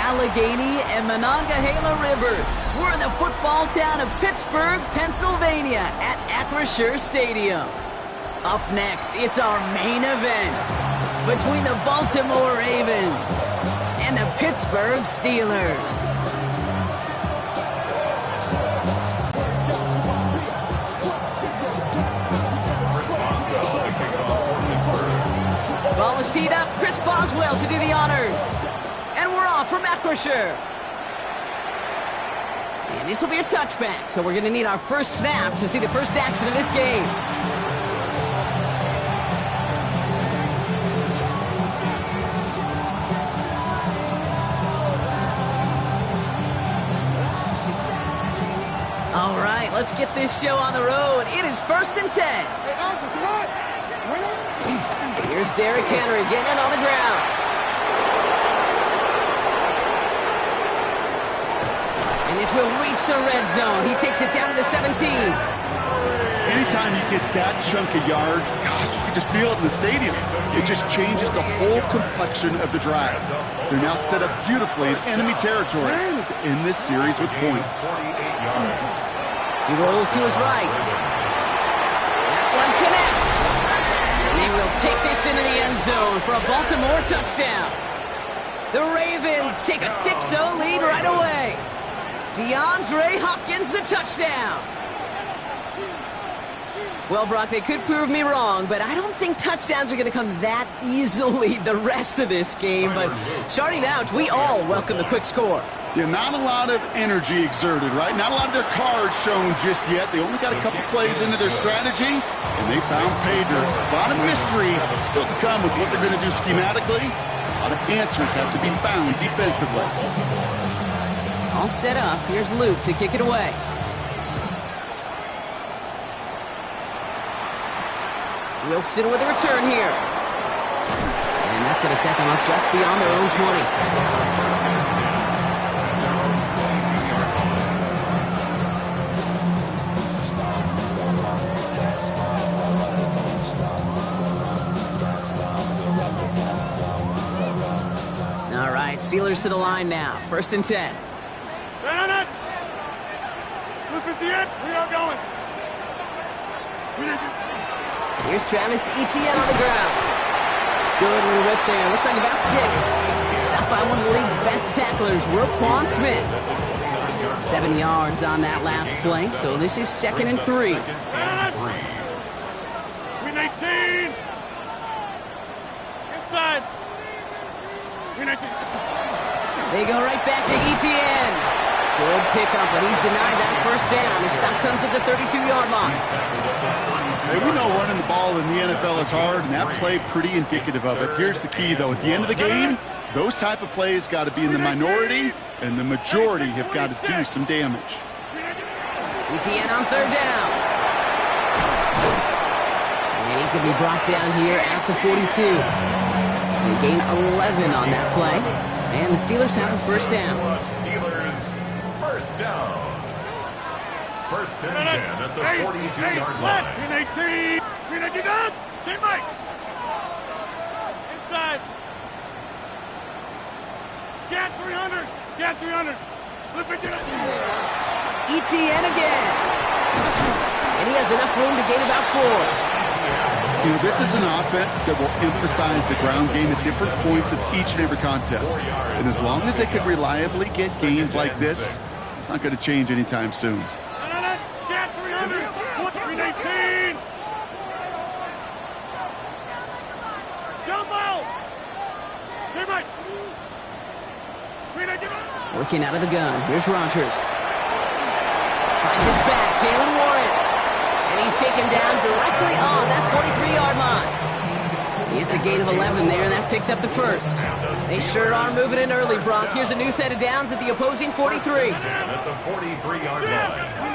Allegheny and Monongahela Rivers. We're in the football town of Pittsburgh, Pennsylvania at Acrisure Stadium. Up next, it's our main event between the Baltimore Ravens and the Pittsburgh Steelers. Ball is teed up. Chris Boswell to do the honors. And we're off from Acrisure. And this will be a touchback, so we're going to need our first snap to see the first action of this game. All right, let's get this show on the road. It is 1st and 10. Here's Derrick Henry getting it on the ground. And this will reach the red zone. He takes it down to the 17. Anytime you get that chunk of yards, gosh, you can just feel it in the stadium. It just changes the whole complexion of the drive. They're now set up beautifully in enemy territory to end this series with points. He rolls to his right. That one connects. And they will take this into the end zone for a Baltimore touchdown. The Ravens take a 6-0 lead right away. DeAndre Hopkins, the touchdown. Well, Brock, they could prove me wrong, but I don't think touchdowns are going to come that easily the rest of this game. But starting out, we all welcome the quick score. Yeah, not a lot of energy exerted, right? Not a lot of their cards shown just yet. They only got a couple plays into their strategy, and they found pay dirt. A lot of mystery still to come with what they're going to do schematically. A lot of answers have to be found defensively. All set up. Here's Luke to kick it away. Wilson with a return here. And that's going to set them up just beyond their own 20. All right, Steelers to the line now. 1st and 10. Stand on it. Blue 58, we are going. Here's Travis Etienne on the ground. Good little rip there. Looks like about 6. Stopped by one of the league's best tacklers, Roquan Smith. 7 yards on that last play, so this is 2nd and 3. Green 18. Inside. Green 18. They go right back to Etienne. Good pickup, but he's denied that first down. The stop comes at the 32-yard line. Hey, we know running the ball in the NFL is hard, and that play pretty indicative of it. Here's the key, though. At the end of the game, those type of plays got to be in the minority, and the majority have got to do some damage. Etienne on 3rd down. And he's going to be brought down here at the 42. They gain 11 on that play. And the Steelers have a first down. Steelers first down. 1st and 10 at the 42-yard line. Green 18. Green 18 down. Team Mike. Inside. Get 300. Get 300. Split 59. Etienne again. And he has enough room to gain about 4. You know, this is an offense that will emphasize the ground game at different points of each and every contest. And as long as they can reliably get gains like this, it's not going to change anytime soon. Get 300. 318. Jumbo. Team Mike. Working out of the gun. Here's Rodgers. Finds his back. Jalen Warren. And he's taken down directly on that 43-yard line. It's a gain of 11 there, and that picks up the first. They sure are moving in early, Brock. Here's a new set of downs at the opposing 43. At the 43-yard line.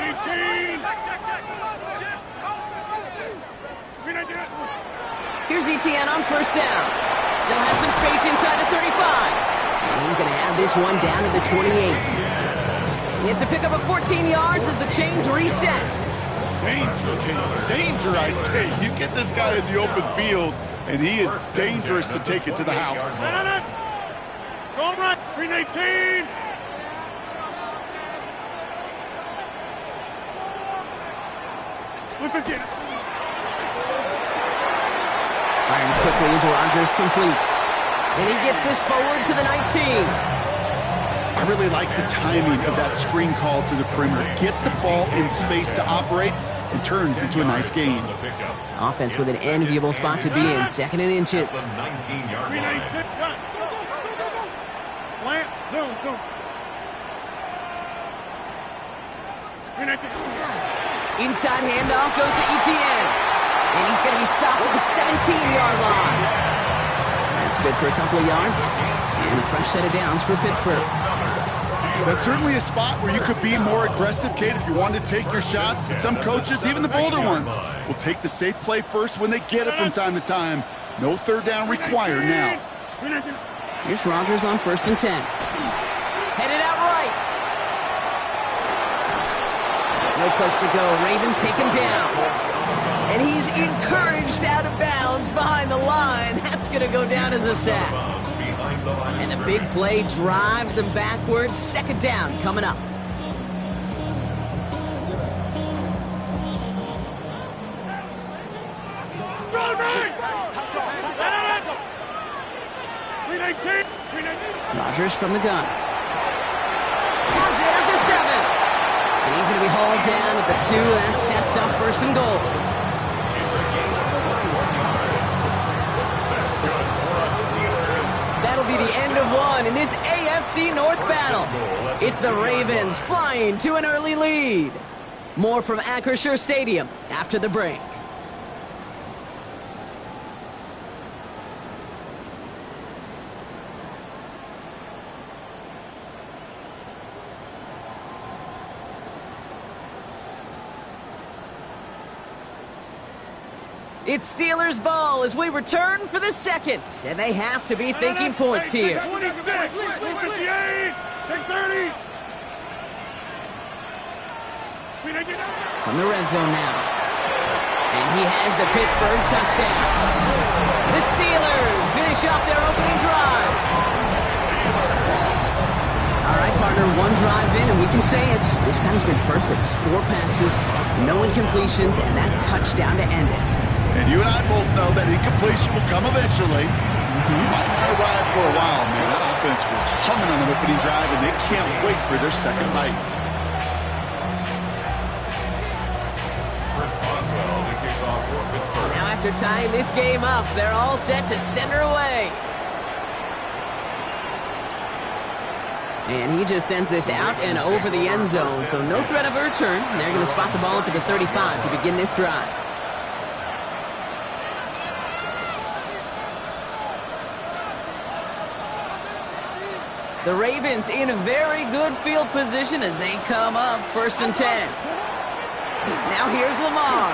Here's Etienne on first down. Still has some space inside the 35. And he's going to have this one down to the 28. It's a pickup of 14 yards as the chains reset. Danger, I say. You get this guy in the open field, and he is dangerous to take it to the house. Go right. Green 18. Flip it. Firing quickly as Rodgers complete. And he gets this forward to the 19. I really like the timing of that screen call to the perimeter. Get the ball in space to operate and turns into a nice gain. Offense with an enviable spot to be in, 2nd and inches. Green 18. Got it. Plant. Zoom. Green 18. Inside handoff goes to Etienne. And he's going to be stopped at the 17-yard line. That's good for a couple of yards. And a fresh set of downs for Pittsburgh. That's certainly a spot where you could be more aggressive, Kate, if you wanted to take your shots. But some coaches, even the bolder ones, will take the safe play first when they get it from time to time. No third down required now. Here's Rodgers on 1st and 10. Headed out right. No place to go. Ravens take him down. And he's encouraged out of bounds behind the line. That's going to go down as a sack. And the big play drives them backwards. 2nd down coming up. Rodgers from the gun. Has it at the 7. And he's going to be hauled down at the 2. That sets up 1st and goal. That'll be the end of one in this AFC North battle. It's the Ravens flying to an early lead. More from Acrisure Stadium after the break. It's Steelers ball as we return for the 2nd, and they have to be thinking points here. 26, 58, take 30. From the red zone now. And he has the Pittsburgh touchdown. The Steelers finish off their opening drive. All right, partner, one drive in, and we can say this guy's been perfect. 4 passes, no incompletions, and that touchdown to end it. And you and I both know that incompletion will come eventually. Might not arrive for a while, man. That offense was humming on the opening drive, and they can't wait for their second bite. Now after tying this game up, they're all set to send her away. And he just sends this out and over the end zone, so no threat of a return. They're going to spot the ball up at the 35 to begin this drive. The Ravens in a very good field position as they come up 1st and 10. Now here's Lamar.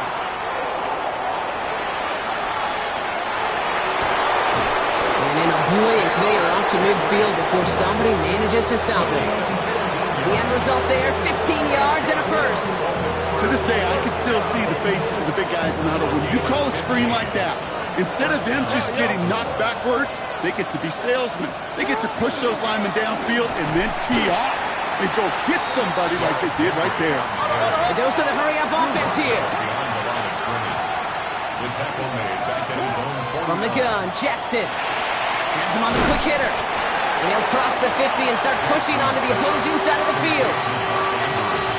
And in a blink, they are off to midfield before somebody manages to stop them. The end result there, 15 yards and a first. To this day, I can still see the faces of the big guys in the huddle. When you call a screen like that, instead of them just getting knocked backwards, they get to be salesmen. They get to push those linemen downfield and then tee off and go hit somebody like they did right there. A dose of the hurry-up offense here. From the gun, Jackson has him on the quick hitter. And he'll cross the 50 and start pushing onto the opposing side of the field.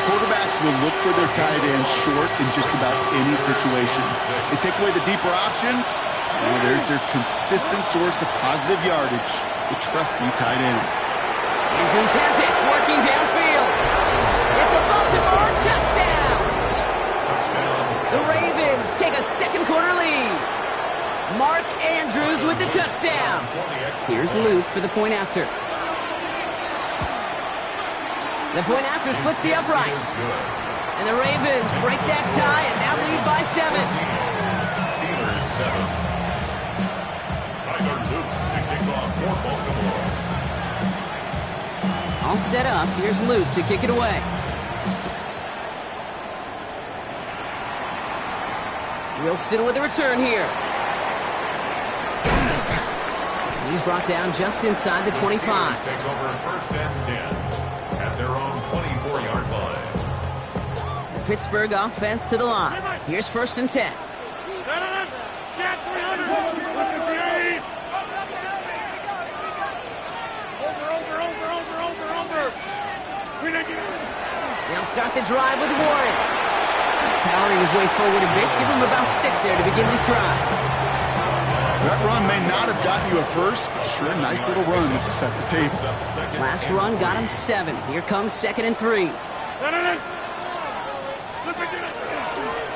Quarterbacks will look for their tight end short in just about any situation. They take away the deeper options, and there's their consistent source of positive yardage, the trusty tight end. Andrews has it, working downfield. It's a Baltimore touchdown. The Ravens take a second quarter lead. Mark Andrews with the touchdown. Here's Luke for the point after. The point after splits the uprights. And the Ravens break that tie and now lead by 7. Steelers 7. Tyler Luke to kick off for Baltimore. All set up. Here's Luke to kick it away. Wilson with a return here. He's brought down just inside the 25. Take over first and 10 at their own 24-yard line. The Pittsburgh offense to the line. Here's first and 10. They'll start the drive with Warren. Powering his way forward a bit. Give him about 6 there to begin this drive. That run may not have gotten you a first, but sure, nice little run to set the table. Last run got him 7. Here comes 2nd and 3.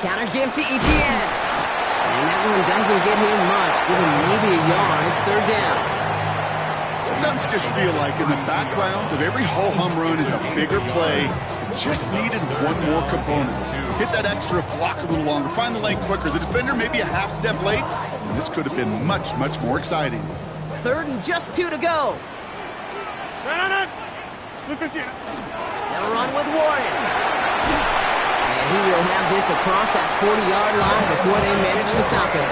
Counter give to Etienne. And that one doesn't get him much. Give him maybe a yard. It's 3rd down. Sometimes you just feel like in the background of every ho-hum run is a bigger play. It just needed one more component. Hit that extra block a little longer. Find the lane quicker. The defender maybe a half step late. And this could have been much, much more exciting. 3rd and just 2 to go. They'll run with Warren. And he will have this across that 40-yard line before they manage to stop him.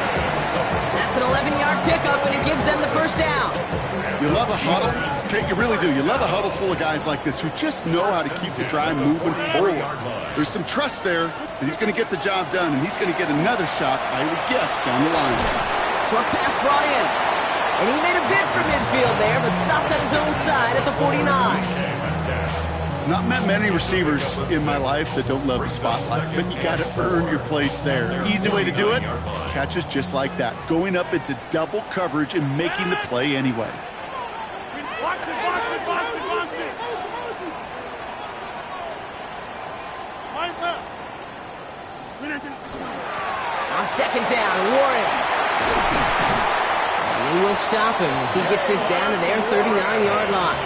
That's an 11-yard pickup, and it gives them the first down. You love a huddle. Okay, you really do. You love a huddle full of guys like this who just know how to keep the drive moving forward. There's some trust there that he's going to get the job done, and he's going to get another shot, I would guess, down the line. Short pass brought in. And he made a bid for midfield there, but stopped on his own side at the 49. Not met many receivers in my life that don't love the spotlight, but you got to earn your place there. Easy way to do it, catches just like that, going up into double coverage and making the play anyway. On 2nd down, Warren. And they will stop him as he gets this down to their 39-yard line.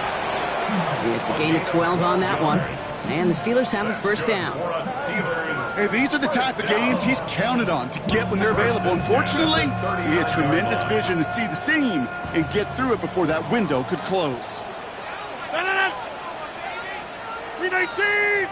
It's a gain of 12 on that one. And the Steelers have a first down. Hey, these are the type of gains he's counted on to get when they're available. Unfortunately, he had tremendous vision to see the seam and get through it before that window could close. 319!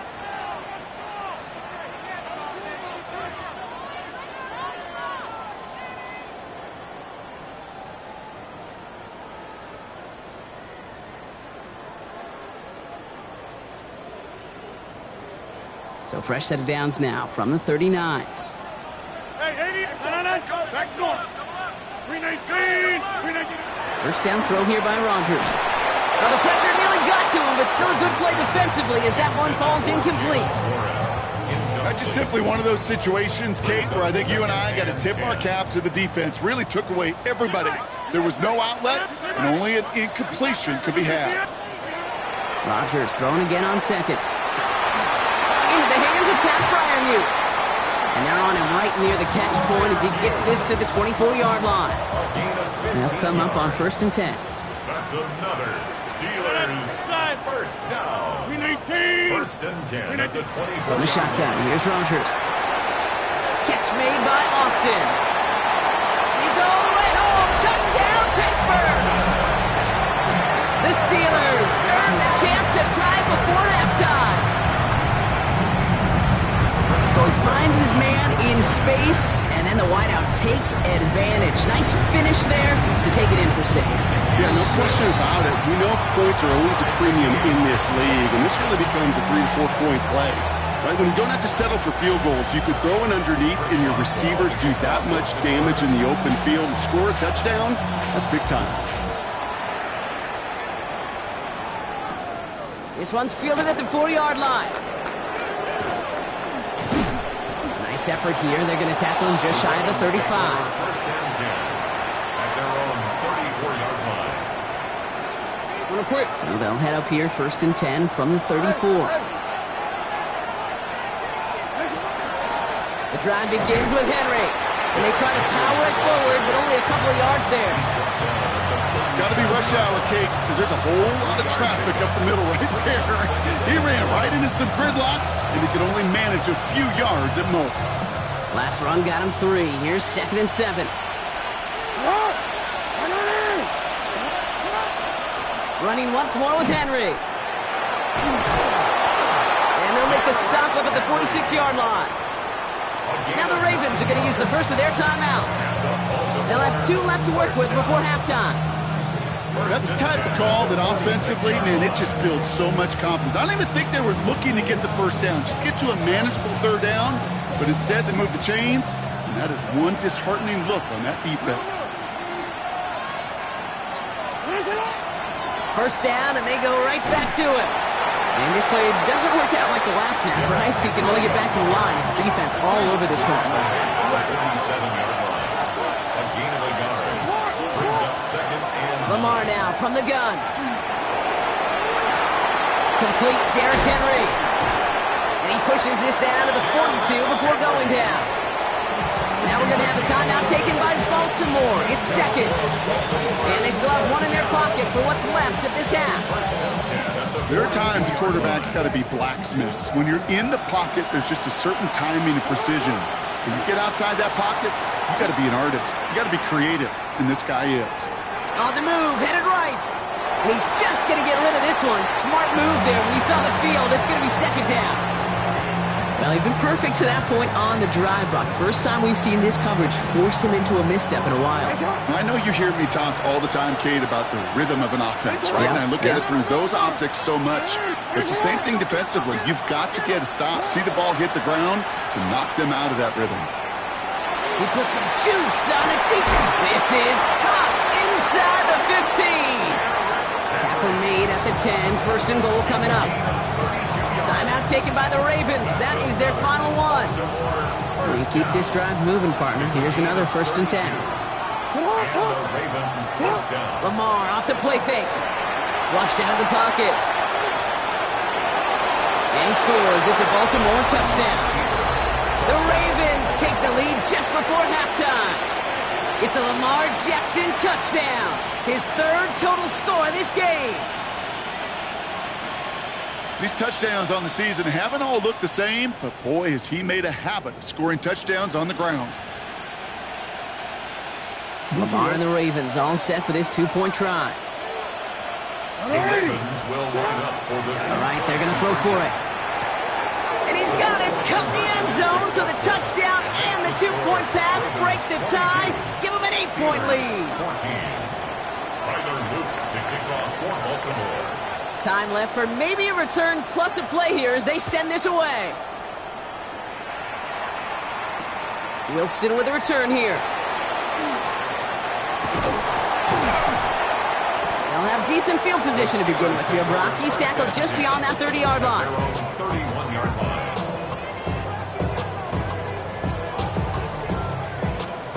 So fresh set of downs now from the 39. Hey, 80! Back door! 319! 319! First down throw here by Rodgers. Well, the pressure nearly got to him, but still a good play defensively as that one falls incomplete. That's just simply one of those situations, Kate, where I think you and I got to tip our cap to the defense. Really took away everybody. There was no outlet, and only an incompletion could be had. Rodgers throwing again on 2nd. Into the hands of Pat Fryermuth. And they're on him right near the catch point as he gets this to the 24-yard line. They'll come up on 1st and 10. That's another Steelers first down. 319! 1st and 10 at the 24. From the shotgun, here's Rodgers. Catch made by Austin. He's all the way home. Touchdown, Pittsburgh! The Steelers earn the chance to tie before halftime. So he finds his man in space, and then the wideout takes advantage. Nice finish there to take it in for 6. Yeah, no question about it. We know points are always a premium in this league, and this really becomes a 3 to 4 point play. Right? When you don't have to settle for field goals, you could throw it underneath, and your receivers do that much damage in the open field and score a touchdown. That's big time. This one's fielded at the 4-yard line. Nice effort here. They're going to tackle him just shy of the 35. 1st and 10 at their own 34-yard line. So they'll head up here 1st and 10 from the 34. The drive begins with Henry. And they try to power it forward, but only a couple of yards there. Got to be rush hour, Kate, because there's a whole lot of traffic up the middle right there. He ran right into some gridlock, and he could only manage a few yards at most. Last run got him 3. Here's 2nd and 7. Running once more with Henry. And they'll make a stop up at the 46-yard line. Now the Ravens are going to use the first of their timeouts. They'll have 2 left to work with before halftime. That's the type of call that offensively, man, it just builds so much confidence. I don't even think they were looking to get the first down, just get to a manageable third down, but instead they moved the chains, and that is one disheartening look on that defense. First down, and they go right back to it. And this play doesn't work out like the last snap, right? So you can only get back to the line. It's the defense all over this one. 37-yard line. A gain of a yard. Brings up second and Lamar now from the gun. Complete Derrick Henry. And he pushes this down to the 42 before going down. Now we're going to have a timeout taken by Baltimore. It's second. And they still have one in their pocket for what's left of this half. There are times a quarterback's got to be blacksmiths. When you're in the pocket, there's just a certain timing and precision. When you get outside that pocket, you got to be an artist. You got to be creative, and this guy is. On the move, headed right. And he's just going to get rid of this one. Smart move there. When you saw the field, it's going to be second down. Well, he's been perfect to that point on the drive, Brock. First time we've seen this coverage force him into a misstep in a while. I know you hear me talk all the time, Kate, about the rhythm of an offense, right? And I look at it through those optics so much. It's the same thing defensively. You've got to get a stop, see the ball hit the ground to knock them out of that rhythm. He put some juice on it deep. This is caught inside the 15. Tackle made at the 10. First and goal coming up. Timeout taken by the Ravens. That is their final one. We keep this drive moving, partner. Here's another first and 10. Lamar off the play fake. Flushed out of the pocket. And he scores. It's a Baltimore touchdown. The Ravens take the lead just before halftime. It's a Lamar Jackson touchdown. His third total score of this game. These touchdowns on the season haven't all looked the same, but boy, has he made a habit of scoring touchdowns on the ground. Lamar and the Ravens all set for this two-point try. the Ravens will line up for the All right, they're going to throw for it. And he's got it. Cut the end zone, so the touchdown and the two-point pass breaks the tie. Give him an 8-point lead. 14. Tyler Luke to kick off for Baltimore. Time left for maybe a return plus a play here as they send this away. Wilson with a return here. They'll have decent field position to begin with here. Brock, he's tackled just beyond that 30-yard line. Their own 31-yard line.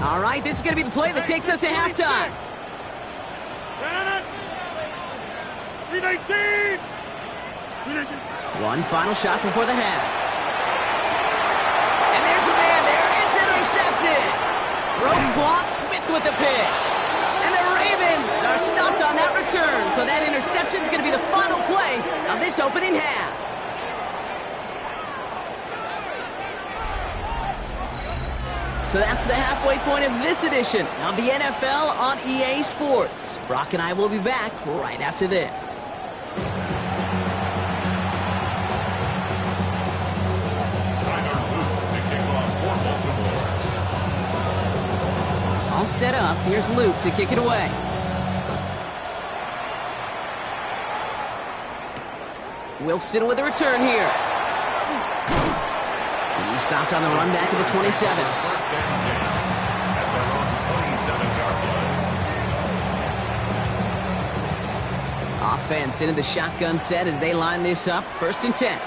All right, this is going to be the play that takes us to halftime. 319. One final shot before the half. And there's a man there. It's intercepted. Roquan Smith with the pick. And the Ravens are stopped on that return. So that interception is going to be the final play of this opening half. So that's the halfway point of this edition of the NFL on EA Sports. Brock and I will be back right after this. Tyler Luke to kick off for Baltimore. All set up. Here's Luke to kick it away. Wilson with a return here. He's stopped on the run back at the 27. First and 10 at their own 27-yard line. Offense into the shotgun set as they line this up. First and 10.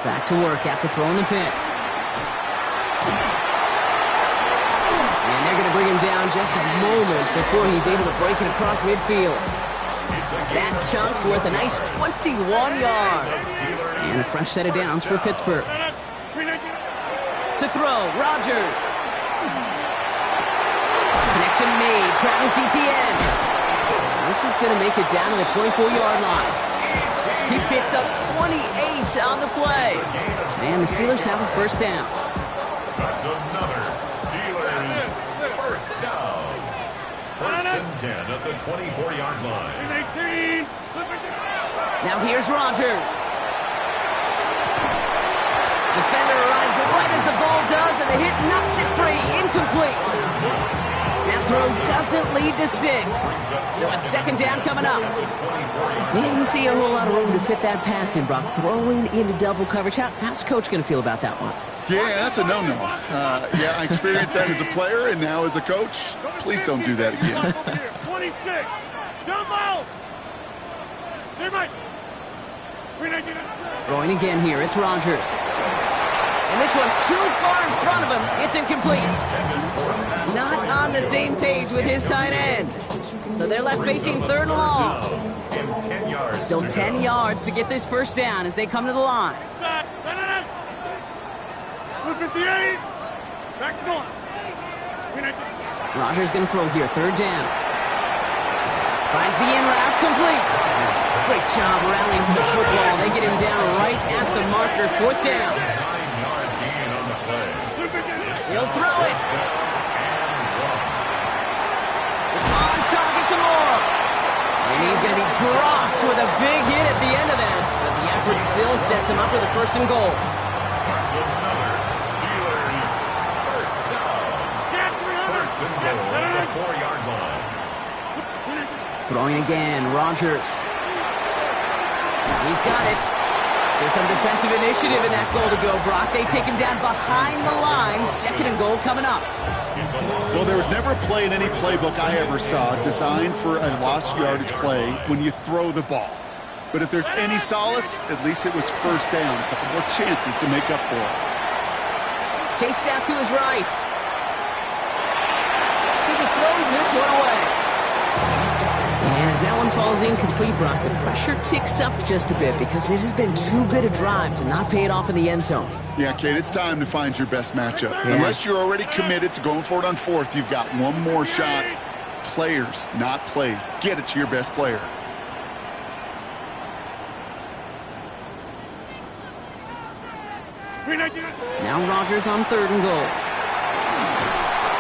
Back to work after throwing the pick. And they're going to bring him down just a moment before he's able to break it across midfield. That chunk worth a nice 21 yards. And a fresh set of downs for Pittsburgh. To throw, Rodgers. Connection made, Travis Etienne. This is going to make it down to the 24-yard line. He picks up 28 on the play. And the Steelers have a first down. That's another Steelers first down. First and 10 at the 24-yard line. 18. Now here's Rodgers. Defender arrives right as the ball does, and the hit knocks it free. Incomplete. That throw doesn't lead to 6. So it's second down coming up. Didn't see a whole lot of room to fit that pass in, Brock. Throwing into double coverage. How's Coach going to feel about that one? Yeah, that's a no-no. Yeah, I experienced that as a player and now as a coach. Please don't do that again. 26. Jump out. Throwing again here. It's Rodgers. And this one too far in front of him. It's incomplete. Not on the same page with his tight end. So they're left facing third and long. Still 10 yards to get this first down as they come to the line. 58. Back to goal. Rodgers going to throw here. Third down. Finds the in route. Complete. Great job rallying to the football. They get him down right at the marker. Fourth down. He'll throw it. It's on target to Moore. And he's going to be dropped with a big hit at the end of that. But the effort still sets him up with a first and goal. Throwing again, Rodgers. He's got it. So some defensive initiative in that goal to go, Brock. They take him down behind the line. Second and goal coming up. Well, there was never a play in any playbook I ever saw designed for a lost yardage play when you throw the ball. But if there's any solace, at least it was first down. A couple more chances to make up for it. Chased out to his right. He just throws this one away. And as that one falls incomplete, Brock, the pressure ticks up just a bit because this has been too good a drive to not pay it off in the end zone. Yeah, Kate, it's time to find your best matchup. Yeah. Unless you're already committed to going for it on fourth, you've got one more shot. Players, not plays. Get it to your best player. Now Rodgers on third and goal.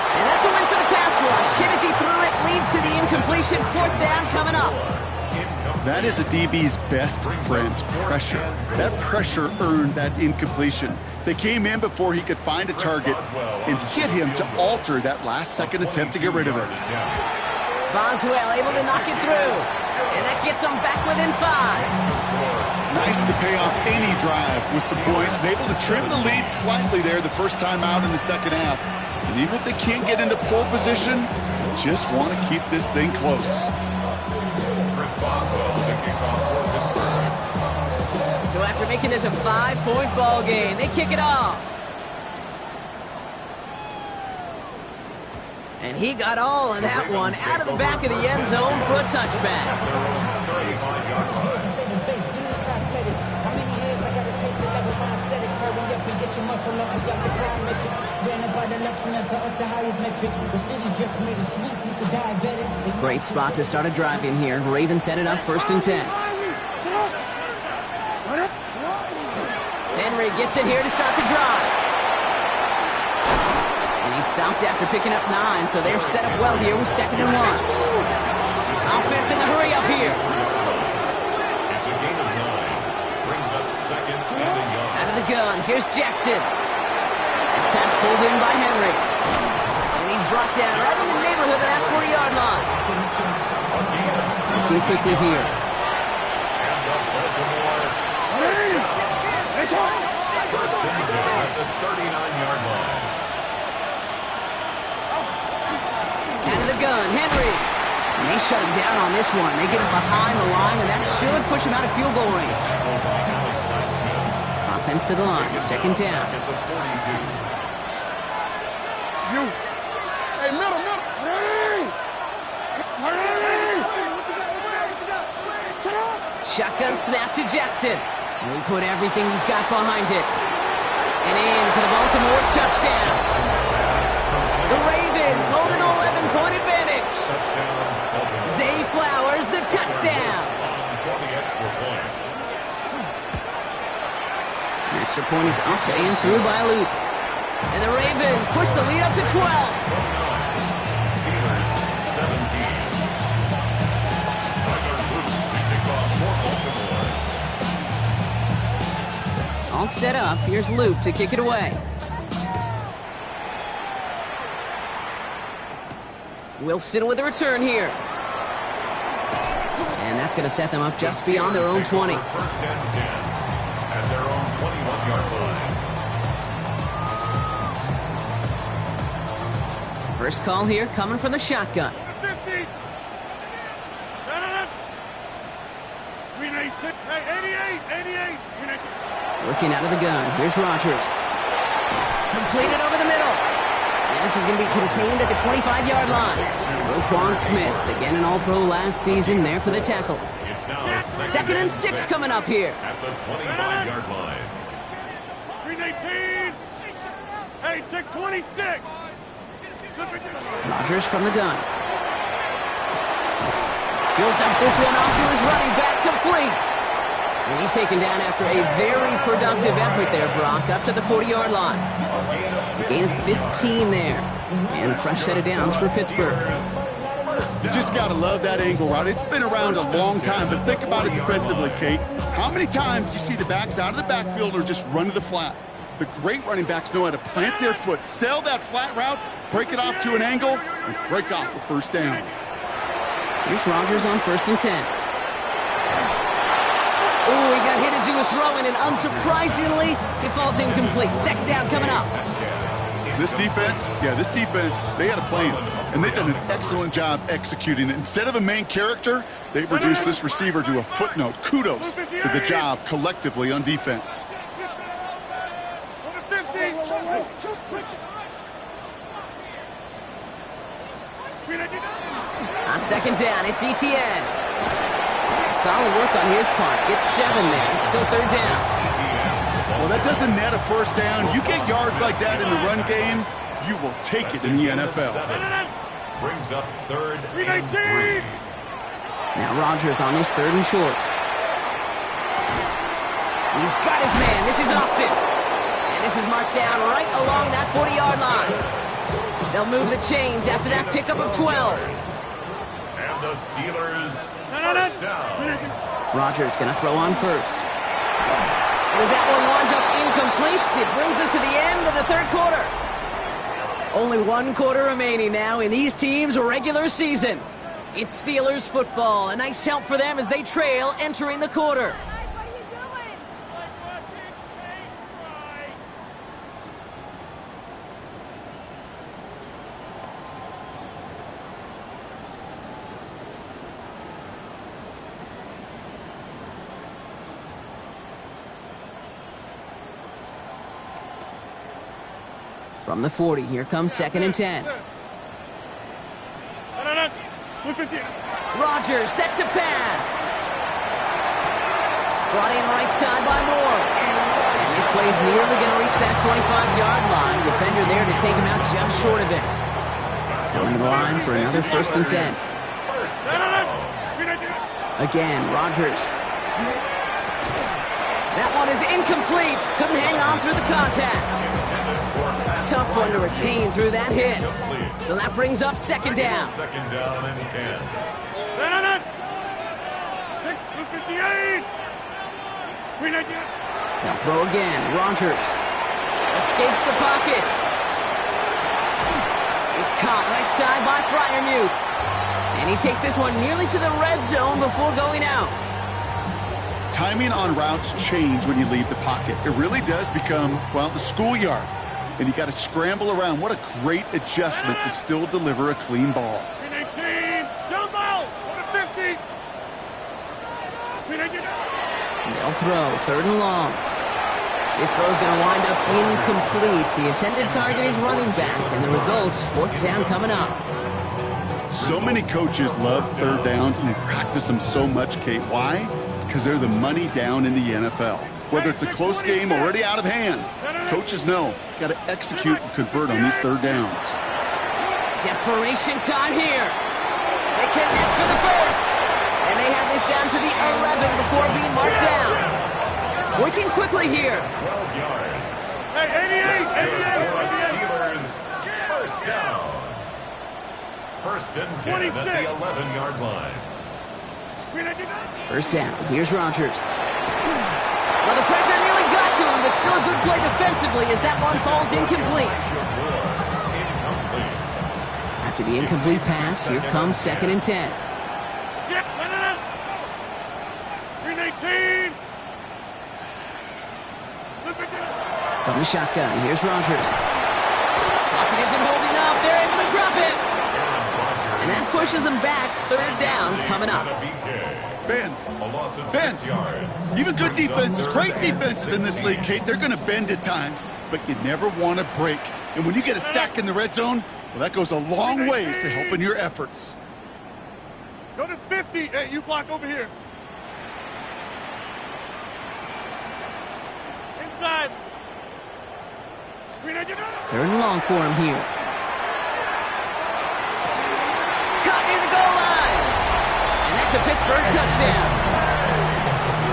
And that's a win for the pass rush. Hit as he threw it, leads to the incompletion. Fourth down coming up. That is a DB's best friend, pressure. That pressure earned that incompletion. They came in before he could find a target and hit him to alter that last-second attempt to get rid of it. Boswell able to knock it through. And that gets them back within 5. Nice to pay off any drive with some points. Able to trim the lead slightly there the first time out in the second half. And even if they can't get into pole position, just want to keep this thing close. So after making this a 5-point ball game, they kick it off. And he got all of that one out of the back of the end zone for a touchback. Great spot to start a drive in here. Ravens set it up first and 10. Henry gets it here to start the drive. And he stopped after picking up 9, so they're set up well here with second and 1. Offense in the hurry up here. It's a gain of 9. Brings up second and a yard. Out of the gun, here's Jackson. Pass pulled in by Henry. And he's brought down right in the neighborhood of that 40-yard line. Looking quickly here. And the Baltimore first and 10 at the 39-yard line. Out of the gun, Henry. And they shut him down on this one. They get him behind the line, and that should push him out of field goal range. Offense to the line, second down. Hey, middle. Shotgun snap to Jackson. And we put everything he's got behind it. And in for the Baltimore touchdown. The Ravens hold an 11-point advantage. Zay Flowers, the touchdown. An extra point is up and through by Luke. And the Ravens push the lead up to 12. Steelers 17. Tyler Luke to kick off for Baltimore. All set up. Here's Luke to kick it away. Wilson with a return here. And that's going to set them up just beyond their own 20. First and 10 at their own 21-yard line. First call here coming from the shotgun. 50. We need 88. Working out of the gun. Here's Rodgers. Completed over the middle. And this is going to be contained at the 25-yard line. Roquan Smith, again an All-Pro last season, there for the tackle. It's now Second and 6 coming up here. at the 25-yard line. 319. Hey, take 26. Rodgers from the gun. He'll dump this one off to his running back, complete. And he's taken down after a very productive effort there, Brock, up to the 40-yard line. A gain of 15 there. And a fresh set of downs for Pittsburgh. You just got to love that angle route. It's been around a long time, but think about it defensively, Kate. How many times do you see the backs out of the backfield or just run to the flat? The great running backs know how to plant their foot, sell that flat route, break it off to an angle, and break off for first down. Here's Rodgers on 1st and 10. Oh, he got hit as he was throwing, and unsurprisingly, it falls incomplete. Second down coming up. This defense, they had a plan, and they've done an excellent job executing it. Instead of a main character, they've reduced this receiver to a footnote. Kudos to the job collectively on defense. On second down, it's ETN. Solid work on his part. Gets 7 there. It's still third down. Well, that doesn't net a first down. You get yards like that in the run game, you will take it in the NFL. Brings up third and 3. Now Rodgers on his 3rd and short. He's got his man. This is Austin. And this is marked down right along that 40-yard line. They'll move the chains after that pickup of 12. And the Steelers first down. Rodgers going to throw on first. And as that one winds up incomplete, it brings us to the end of the 3rd quarter. Only 1 quarter remaining now in these teams' regular season. It's Steelers football. A nice help for them as they trail entering the quarter. From the 40, here comes 2nd and 10. Rodgers set to pass. Brought in right side by Moore. And this play's nearly going to reach that 25-yard line. Defender there to take him out just short of it. Coming to the line for another 1st and 10. Again, Rodgers. That one is incomplete. Couldn't hang on through the contact. Tough one to retain through that hit. So that brings up 2nd down. 2nd down and 10. They'll throw again. Rodgers escapes the pocket. It's caught right side by Freiermuth. And he takes this one nearly to the red zone before going out. Timing on routes change when you leave the pocket. It really does become, well, the schoolyard. And you got to scramble around. What a great adjustment to still deliver a clean ball. They'll throw 3rd and long. This throw's going to wind up incomplete. The intended target is running back, and the results, 4th down coming up. So many coaches love 3rd downs, and they practice them so much, Kate. Why? Because they're the money down in the NFL. Whether it's a close game already out of hand, coaches know got to execute and convert on these 3rd downs. Desperation time here. They connect for the first. And they have this down to the 11 before being marked down. Working quickly here. 12 yards. Hey, 88. Steelers first down. 1st and 10 at the 11-yard line. 1st down. Here's Rodgers. Well, the pressure nearly got to doing, but still a good play defensively as that one falls incomplete. After the incomplete pass, here comes 2nd and 10. Get, no. 319. From the shotgun, here's Rogers. Pocket isn't holding up. They're able to drop it. And that pushes them back. 3rd down coming up. Bend. Even good defenses, great defenses in this league, Kate, they're going to bend at times, but you never want to break. And when you get a sack in the red zone, well, that goes a long ways to helping your efforts. Go to 50. Hey, you block over here. Inside. Third and long for him here. Caught near the goal line. And that's a Pittsburgh touchdown.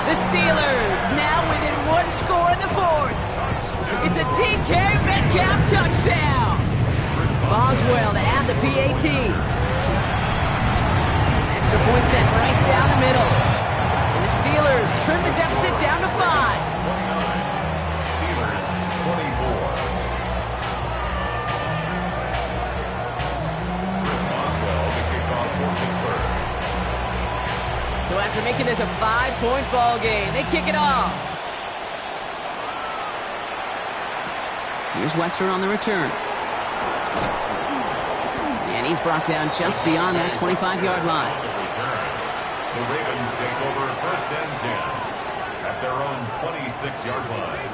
The Steelers now within 1 score in the 4th. It's a DK Metcalf touchdown. Boswell to add the PAT. Extra point sent right down the middle. And the Steelers trim the deficit down to 5. Steelers 24. So after making this a 5-point ball game, they kick it off. Here's Wester on the return. And he's brought down just beyond that 25-yard line. The Ravens take over 1st and 10 at their own 26-yard line.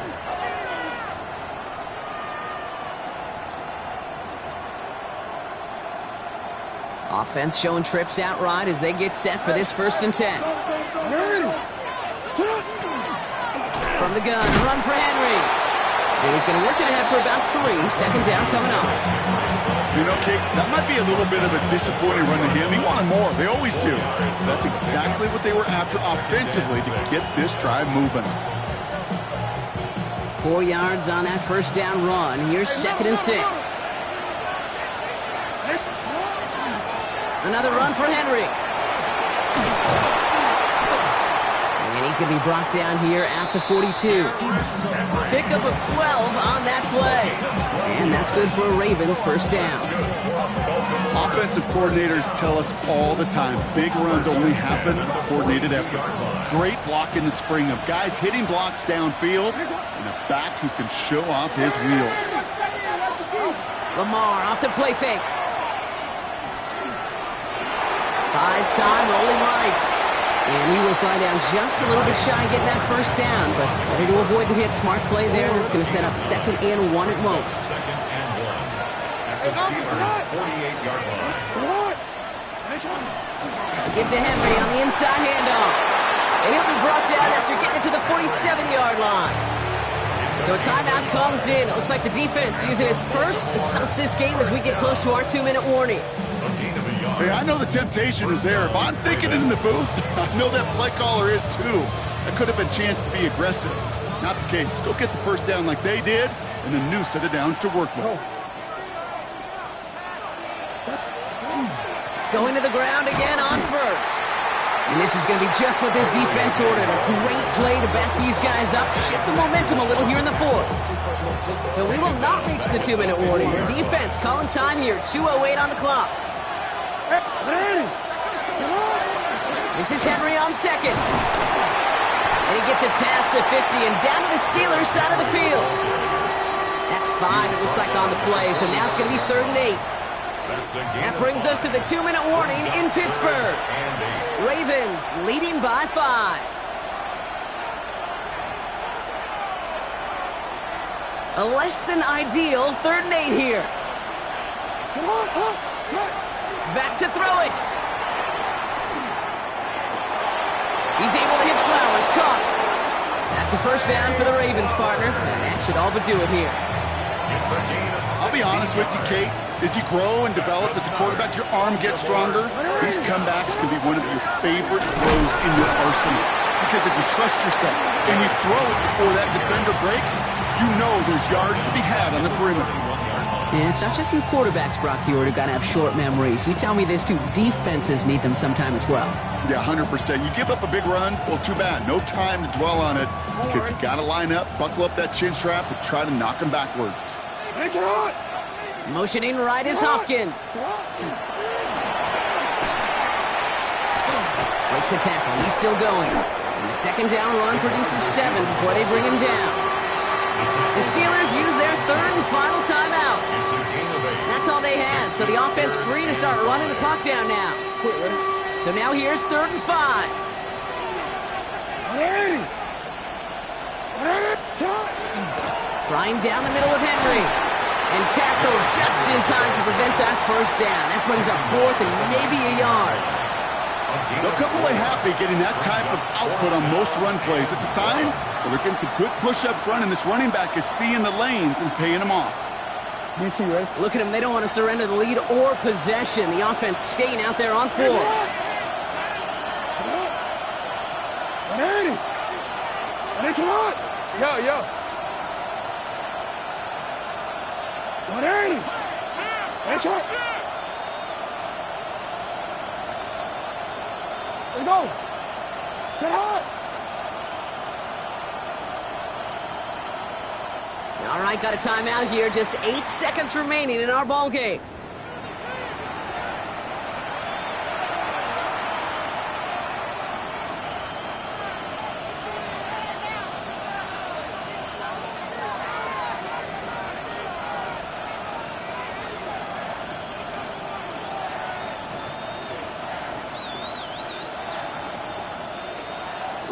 Offense showing trips outright as they get set for this 1st and 10. From the gun, run for Henry. And he's going to work it ahead for about 3. 2nd down coming up. You know, Kate, that might be a little bit of a disappointing run to him. He wanted more. They always do. That's exactly what they were after offensively to get this drive moving. 4 yards on that 1st down run. Here's 2nd and 6. Another run for Henry. And he's going to be brought down here at the 42. Pickup of 12 on that play. And that's good for a Ravens 1st down. Offensive coordinators tell us all the time, big runs only happen with coordinated efforts. Great block in the spring of guys hitting blocks downfield and a back who can show off his wheels. Lamar off the play fake. Buys time, rolling right. And he will slide down just a little bit shy getting that 1st down, but ready to avoid the hit. Smart play there, and it's going to set up 2nd and 1 at most. 2nd and 1 at the Steelers' 48-yard line. Get to Henry on the inside handoff. And he'll be brought down after getting it to the 47-yard line. So a timeout comes in. It looks like the defense using its first stops this game as we get close to our 2-minute warning. Hey, I know the temptation is there. If I'm thinking it in the booth, I know that play caller is too. That could have been a chance to be aggressive. Not the case. Go get the 1st down like they did, and a new set of downs to work with. Going to the ground again on 1st. And this is going to be just what this defense ordered. A great play to back these guys up, shift the momentum a little here in the 4th. So we will not reach the 2-minute warning. The defense calling time here, 2:08 on the clock. This is Henry on 2nd. And he gets it past the 50 and down to the Steelers side of the field. That's 5, it looks like, on the play. So now it's going to be 3rd and 8. That brings us to the 2-minute warning in Pittsburgh. Ravens leading by 5. A less than ideal 3rd and 8 here. Back to throw it. He's able to hit Flowers. Caught. That's a 1st down for the Ravens, partner. And that should all but do it here. I'll be honest with you, Kate. As you grow and develop as a quarterback, your arm gets stronger. These comebacks can be one of your favorite throws in your arsenal. Because if you trust yourself and you throw it before that defender breaks, you know there's yards to be had on the perimeter. And it's not just some quarterbacks, Brock Hewitt, who got to have short memories. You tell me this too, defenses need them sometime as well. Yeah, 100%. You give up a big run, well, too bad. No time to dwell on it because you got to line up, buckle up that chin strap, and try to knock them backwards. Motioning right is Hopkins. Breaks a tackle. He's still going. And the second down run produces 7 before they bring him down. The Steelers use their third and final timeout. That's all they had, so the offense free to start running the clock down now. So now here's 3rd and 5. Flying down the middle with Henry. And tackled just in time to prevent that first down. That brings up 4th and maybe a yard. They'll come away happy getting that type of output on most run plays. It's a sign that they're getting some good push up front, and this running back is seeing the lanes and paying them off. Look at them. They don't want to surrender the lead or possession. The offense staying out there on 4. Yo. 180. That's right. There you go. Get hard. All right, got a timeout here. Just 8 seconds remaining in our ball game.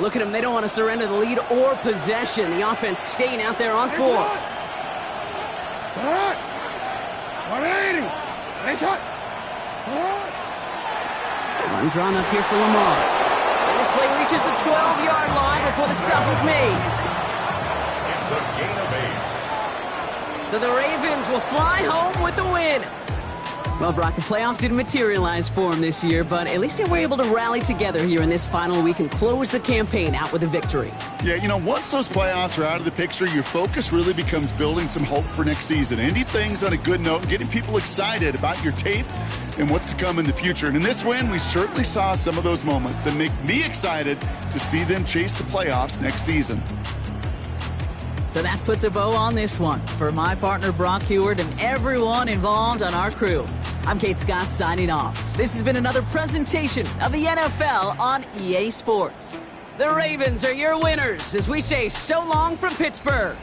Look at them. They don't want to surrender the lead or possession. The offense staying out there on 4. 180. Run drawn up here for Lamar. And this play reaches the 12-yard line before the stop was made. It's a gain of 8. So the Ravens will fly home with the win. Well, Brock, the playoffs didn't materialize for them this year, but at least they were able to rally together here in this final week and close the campaign out with a victory. Yeah, you know, once those playoffs are out of the picture, your focus really becomes building some hope for next season. Ending things on a good note and getting people excited about your tape and what's to come in the future. And in this win, we certainly saw some of those moments and make me excited to see them chase the playoffs next season. So that puts a bow on this one. For my partner, Brock Hewitt, and everyone involved on our crew, I'm Kate Scott signing off. This has been another presentation of the NFL on EA Sports. The Ravens are your winners as we say so long from Pittsburgh.